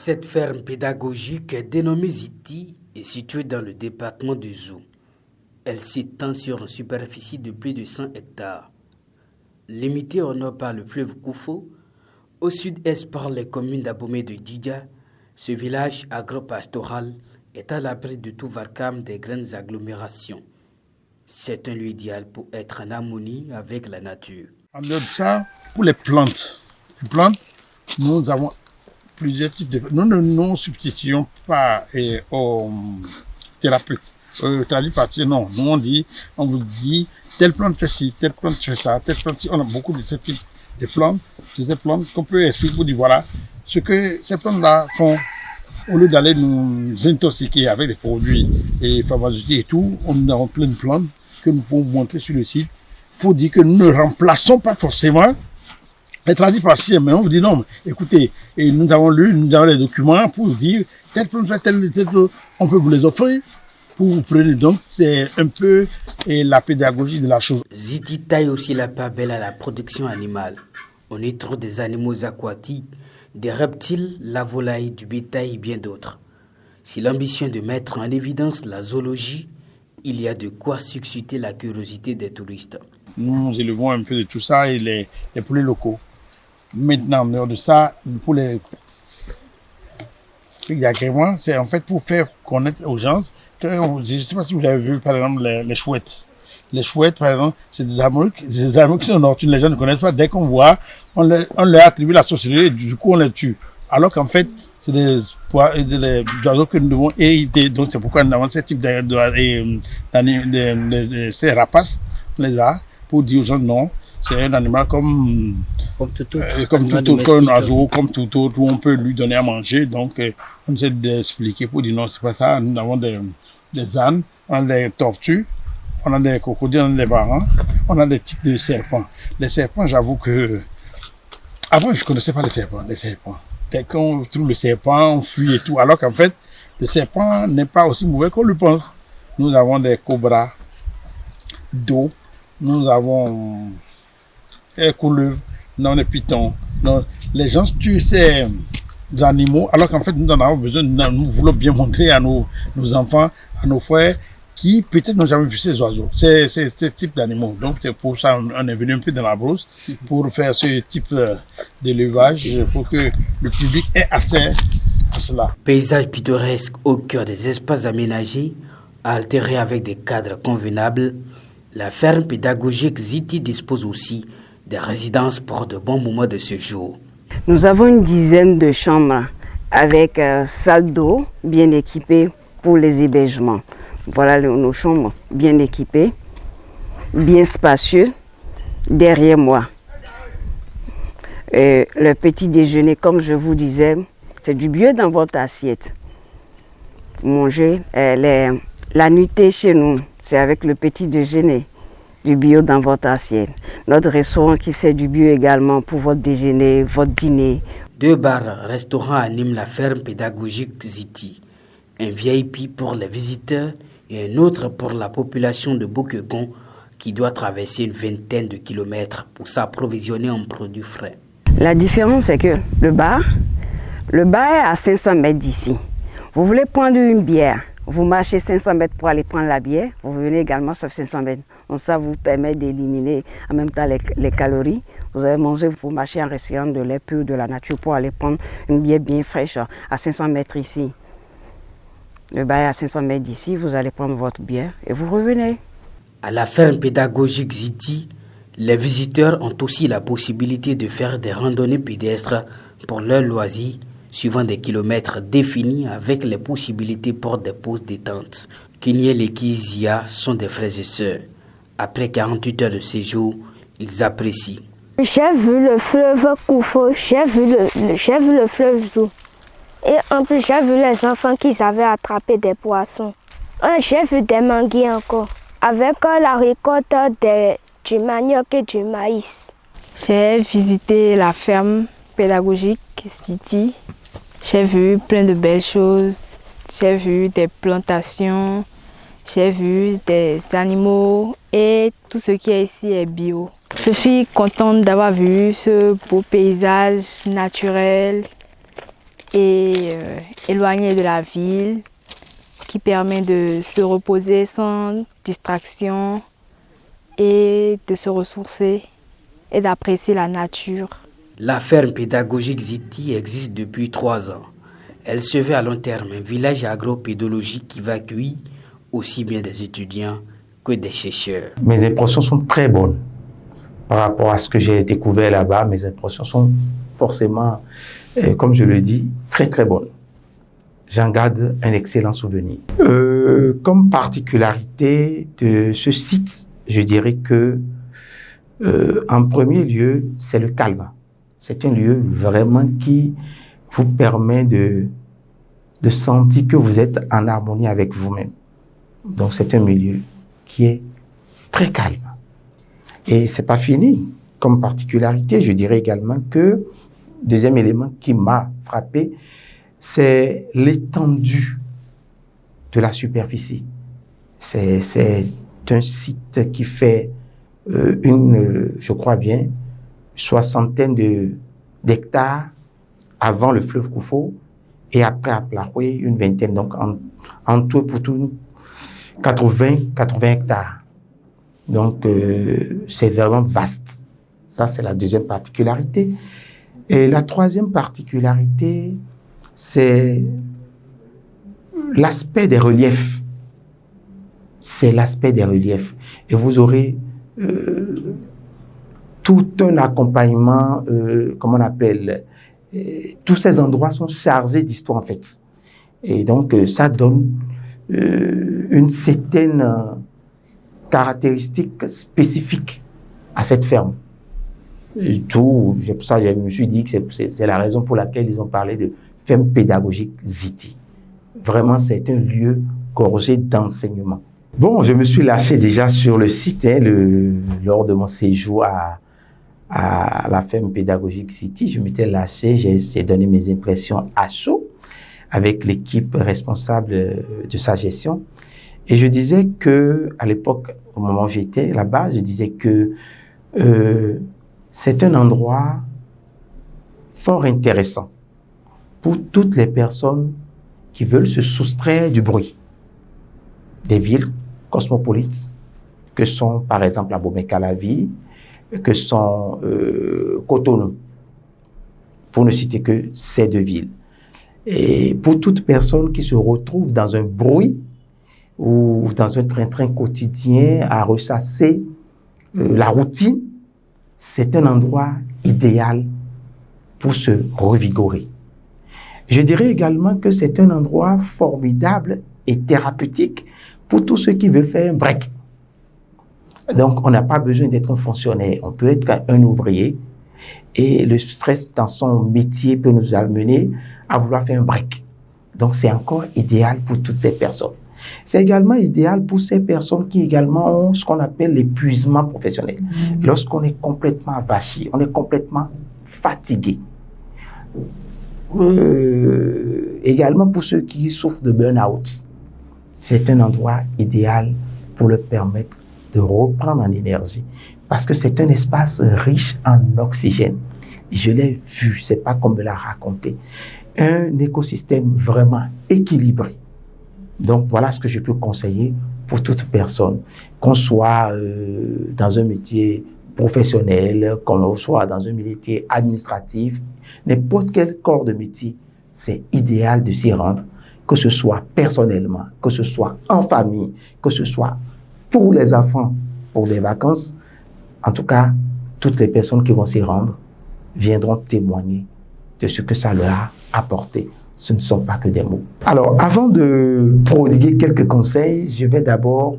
Cette ferme pédagogique dénommée Ziti est située dans le département du Zou. Elle s'étend sur une superficie de plus de 100 hectares. Limitée au nord par le fleuve Koufo, au sud-est par les communes d'Abomey et de Djidja, ce village agropastoral est à l'abri de tout vacarme des grandes agglomérations. C'est un lieu idéal pour être en harmonie avec la nature. En dehors de ça, pour les plantes, nous avons plusieurs types de plantes. Nous ne nous substituons pas aux thérapeutes. Non. Nous, on vous dit, telle plante fait ci, telle plante fait ça, telle plante ci. On a beaucoup de ce type de plantes qu'on peut expliquer pour dire voilà ce que ces plantes-là font. Au lieu d'aller nous intoxiquer avec des produits et pharmaceutiques et tout, on a plein de plantes que nous pouvons montrer sur le site pour dire que nous ne remplaçons pas forcément les tradipraticiens. Mais on vous dit non, écoutez, et nous avons les documents pour dire telle plante fait telle, on peut vous les offrir pour vous prendre. Donc c'est un peu la pédagogie de la chose. Ziti taille aussi la part belle à la production animale. On y trouve des animaux aquatiques, des reptiles, la volaille, du bétail et bien d'autres. Si l'ambition de mettre en évidence la zoologie, il y a de quoi susciter la curiosité des touristes. Nous élevons un peu de tout ça et les poulets locaux. Maintenant, en dehors de ça, pour les agréments, c'est en fait pour faire connaître aux gens. Je ne sais pas si vous avez vu, par exemple, les chouettes. Les chouettes, par exemple, c'est des animaux qui sont nocturnes. Les gens ne connaissent pas. Dès qu'on voit, on leur attribue la sorcellerie et du coup, on les tue. Alors qu'en fait, c'est des oiseaux que nous devons éviter. Donc, c'est pourquoi nous avons ce type de ces rapaces, on les a, pour dire aux gens non. C'est un animal comme tout autre, comme un oiseau, comme tout autre, où on peut lui donner à manger. Donc, on essaie d'expliquer pour dire non, c'est pas ça. Nous avons des ânes, on a des tortues, on a des crocodiles, on a des varans, on a des types de serpents. Les serpents, j'avoue que avant, je ne connaissais pas les serpents. Dès qu'on trouve le serpent, on fuit et tout. Alors qu'en fait, le serpent n'est pas aussi mauvais qu'on le pense. Nous avons des cobras d'eau, nous avons des couleuvres, nous avons des pitons. Les gens tuent ces animaux, alors qu'en fait, nous en avons besoin. Nous voulons bien montrer à nos enfants, à nos frères, qui peut-être n'ont jamais vu ces oiseaux, ces types d'animaux. Donc c'est pour ça qu'on est venu un peu dans la brousse pour faire ce type d'élevage, pour que le public ait accès à cela. Paysage pittoresque au cœur des espaces aménagés, altérés avec des cadres convenables, la ferme pédagogique Ziti dispose aussi des résidences pour de bons moments de séjour. Nous avons une dizaine de chambres avec salle d'eau bien équipée pour les hébergements. Voilà nos chambres bien équipées, bien spacieuses. Derrière moi, le petit déjeuner, comme je vous disais, c'est du bio dans votre assiette. Manger, la nuitée chez nous, c'est avec le petit déjeuner, du bio dans votre assiette. Notre restaurant qui sert du bio également pour votre déjeuner, votre dîner. 2 bars restaurants animent la ferme pédagogique Ziti. Un VIP pour les visiteurs et un autre pour la population de Bokegon qui doit traverser une vingtaine de kilomètres pour s'approvisionner en produits frais. La différence, c'est que le bar est à 500 mètres d'ici. Vous voulez prendre une bière, vous marchez 500 mètres pour aller prendre la bière, vous venez également sur 500 mètres. Donc ça vous permet d'éliminer en même temps les calories. Vous avez mangé, vous pouvez marcher en restaurant de l'air pur, de la nature pour aller prendre une bière bien fraîche à 500 mètres ici. Le bar est à 500 mètres d'ici, vous allez prendre votre bière et vous revenez. À la ferme pédagogique Ziti, les visiteurs ont aussi la possibilité de faire des randonnées pédestres pour leurs loisirs, suivant des kilomètres définis avec les possibilités pour des pauses détente. Kenyel et Kizia sont des frères et sœurs. Après 48 heures de séjour, ils apprécient. J'ai vu le fleuve Koufo, j'ai vu le fleuve Zou. Et en plus, j'ai vu les enfants qui avaient attrapé des poissons. J'ai vu des manguiers encore, avec la récolte du manioc et du maïs. J'ai visité la ferme pédagogique Ziti. J'ai vu plein de belles choses. J'ai vu des plantations, j'ai vu des animaux et tout ce qui est ici est bio. Je suis contente d'avoir vu ce beau paysage naturel et éloigné de la ville, qui permet de se reposer sans distraction et de se ressourcer et d'apprécier la nature. La ferme pédagogique Ziti existe depuis 3 ans. Elle se veut à long terme un village agro-pédologique qui va accueillir aussi bien des étudiants que des chercheurs. Mes impressions sont très bonnes par rapport à ce que j'ai découvert là-bas. Mes impressions sont forcément, comme je le dis, très très bonnes. J'en garde un excellent souvenir. Comme particularité de ce site, je dirais que en premier lieu, c'est le calme. C'est un lieu vraiment qui vous permet de sentir que vous êtes en harmonie avec vous-même. Donc c'est un milieu qui est très calme. Et c'est pas fini. Comme particularité, je dirais également que, deuxième élément qui m'a frappé, c'est l'étendue de la superficie. C'est un site qui fait je crois bien, 60aine d'hectares avant le fleuve Koufo et après à Plahoué, une 20aine. Donc en tout pour tout, 80 hectares. Donc c'est vraiment vaste. Ça, c'est la deuxième particularité. Et la troisième particularité, c'est l'aspect des reliefs. C'est l'aspect des reliefs. Et vous aurez tout un accompagnement, comment on appelle, tous ces endroits sont chargés d'histoire en fait. Et donc, ça donne une certaine caractéristique spécifique à cette ferme. Et tout, ça, je me suis dit que c'est la raison pour laquelle ils ont parlé de ferme pédagogique Ziti. Vraiment, c'est un lieu gorgé d'enseignement. Bon, je me suis lâché déjà sur le site lors de mon séjour à la ferme pédagogique Ziti. Je m'étais lâché, j'ai donné mes impressions à chaud avec l'équipe responsable de sa gestion. Et je disais que, à l'époque, au moment où j'étais là-bas, je disais que c'est un endroit fort intéressant pour toutes les personnes qui veulent se soustraire du bruit des villes cosmopolites, que sont par exemple Abomey-Calavi, que sont Cotonou, pour ne citer que ces deux villes. Et pour toute personne qui se retrouve dans un bruit ou dans un train-train quotidien à ressasser la routine, c'est un endroit idéal pour se revigorer. Je dirais également que c'est un endroit formidable et thérapeutique pour tous ceux qui veulent faire un break. Donc, on n'a pas besoin d'être un fonctionnaire. On peut être un ouvrier et le stress dans son métier peut nous amener à vouloir faire un break. Donc, c'est encore idéal pour toutes ces personnes. C'est également idéal pour ces personnes qui également ont ce qu'on appelle l'épuisement professionnel. Lorsqu'on est complètement avachi, on est complètement fatigué. Également pour ceux qui souffrent de burn-out, c'est un endroit idéal pour leur permettre de reprendre en énergie parce que c'est un espace riche en oxygène. Je l'ai vu, c'est pas comme me l'a raconté. Un écosystème vraiment équilibré. Donc voilà ce que je peux conseiller pour toute personne, qu'on soit dans un métier professionnel, qu'on soit dans un métier administratif, n'importe quel corps de métier, c'est idéal de s'y rendre, que ce soit personnellement, que ce soit en famille, que ce soit pour les enfants, pour des vacances. En tout cas, toutes les personnes qui vont s'y rendre viendront témoigner de ce que ça leur a apporté. Ce ne sont pas que des mots. Alors, avant de prodiguer quelques conseils, je vais d'abord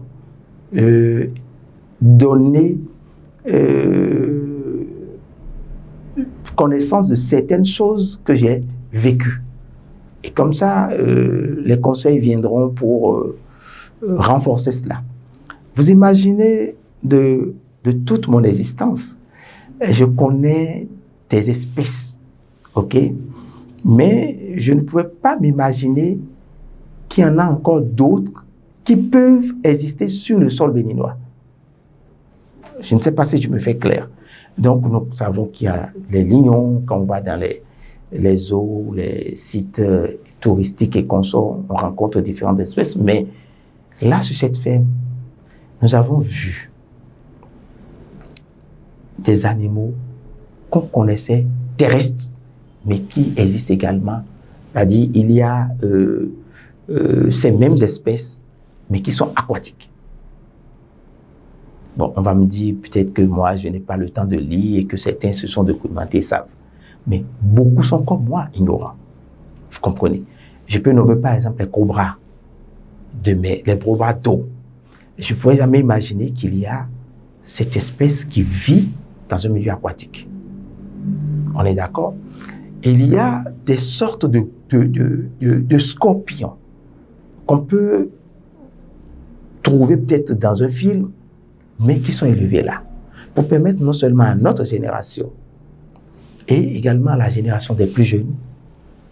donner connaissance de certaines choses que j'ai vécues. Et comme ça, les conseils viendront pour renforcer cela. Vous imaginez de toute mon existence, je connais des espèces, ok? Mais je ne pouvais pas m'imaginer qu'il y en a encore d'autres qui peuvent exister sur le sol béninois. Je ne sais pas si je me fais clair. Donc, nous savons qu'il y a les lignons, quand on va dans les eaux, les sites touristique et consorts, on rencontre différentes espèces, mais là, sur cette ferme, nous avons vu des animaux qu'on connaissait terrestres, mais qui existent également. C'est-à-dire, il y a ces mêmes espèces, mais qui sont aquatiques. Bon, on va me dire peut-être que moi, je n'ai pas le temps de lire et que certains se sont documentés et savent. Mais beaucoup sont comme moi, ignorants. Vous comprenez? Je peux nommer par exemple les cobras de mer, les cobras d'eau. Je ne pourrais jamais imaginer qu'il y a cette espèce qui vit dans un milieu aquatique. On est d'accord? Il y a des sortes de scorpions qu'on peut trouver peut-être dans un film, mais qui sont élevés là, pour permettre non seulement à notre génération, et également à la génération des plus jeunes,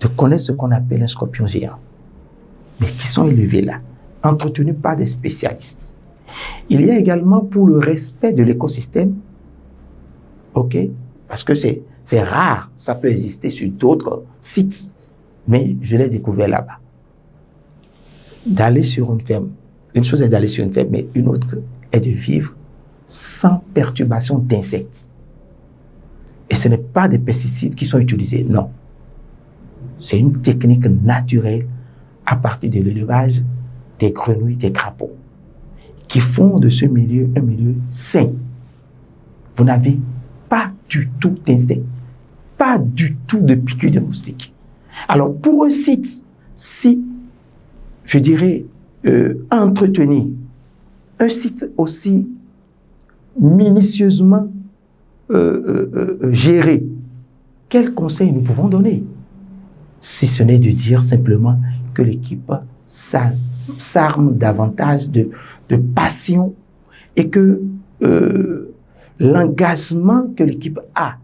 de connaître ce qu'on appelle un scorpion géant, mais qui sont élevés là, entretenus par des spécialistes. Il y a également pour le respect de l'écosystème, ok, parce que c'est rare, ça peut exister sur d'autres sites, mais je l'ai découvert là-bas. D'aller sur une ferme, une chose est d'aller sur une ferme, mais une autre est de vivre sans perturbation d'insectes. Et ce n'est pas des pesticides qui sont utilisés, non. C'est une technique naturelle à partir de l'élevage des grenouilles, des crapauds, qui font de ce milieu un milieu sain. Vous n'avez pas du tout d'insectes, pas du tout de piqûres de moustiques. Alors, pour un site, si, je dirais, entretenu, un site aussi minutieusement géré, quels conseils nous pouvons donner? Si ce n'est de dire simplement que l'équipe s'arme davantage de passion et que l'engagement que l'équipe a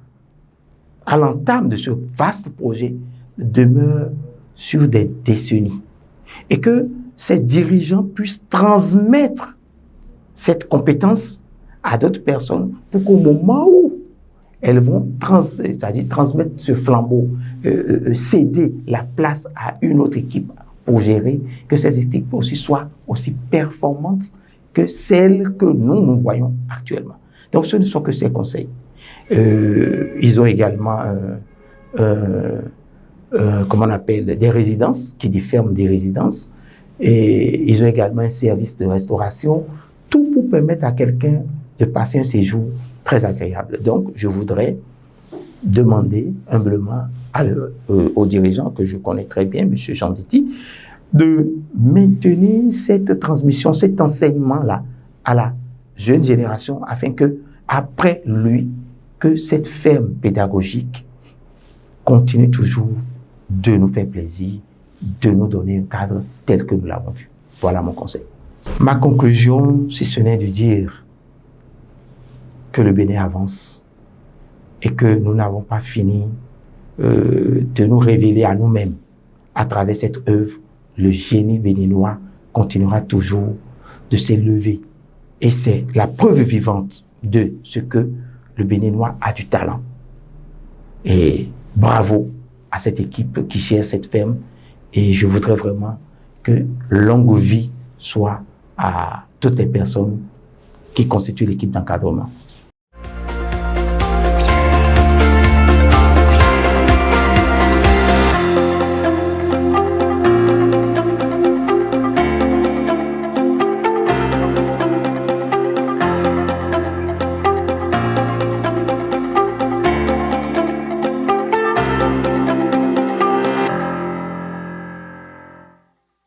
à l'entame de ce vaste projet demeure sur des décennies et que ces dirigeants puissent transmettre cette compétence à d'autres personnes pour qu'au moment où elles vont transmettre ce flambeau, céder la place à une autre équipe pour gérer, que ces équipes aussi soient aussi performantes que celles que nous voyons actuellement. Donc ce ne sont que ces conseils. Ils ont également, comment on appelle, des résidences, qui dit ferme des résidences, et ils ont également un service de restauration, tout pour permettre à quelqu'un de passer un séjour très agréable. Donc, je voudrais demander humblement aux dirigeants que je connais très bien, M. Janditi, de maintenir cette transmission, cet enseignement-là à la jeune génération, afin que, après lui, que cette ferme pédagogique continue toujours de nous faire plaisir, de nous donner un cadre tel que nous l'avons vu. Voilà mon conseil. Ma conclusion, si ce n'est de dire que le Bénin avance et que nous n'avons pas fini de nous révéler à nous-mêmes à travers cette œuvre, le génie béninois continuera toujours de s'élever. Et c'est la preuve vivante de ce que le Béninois a du talent. Et bravo à cette équipe qui gère cette ferme. Et je voudrais vraiment que longue vie soit à toutes les personnes qui constituent l'équipe d'encadrement.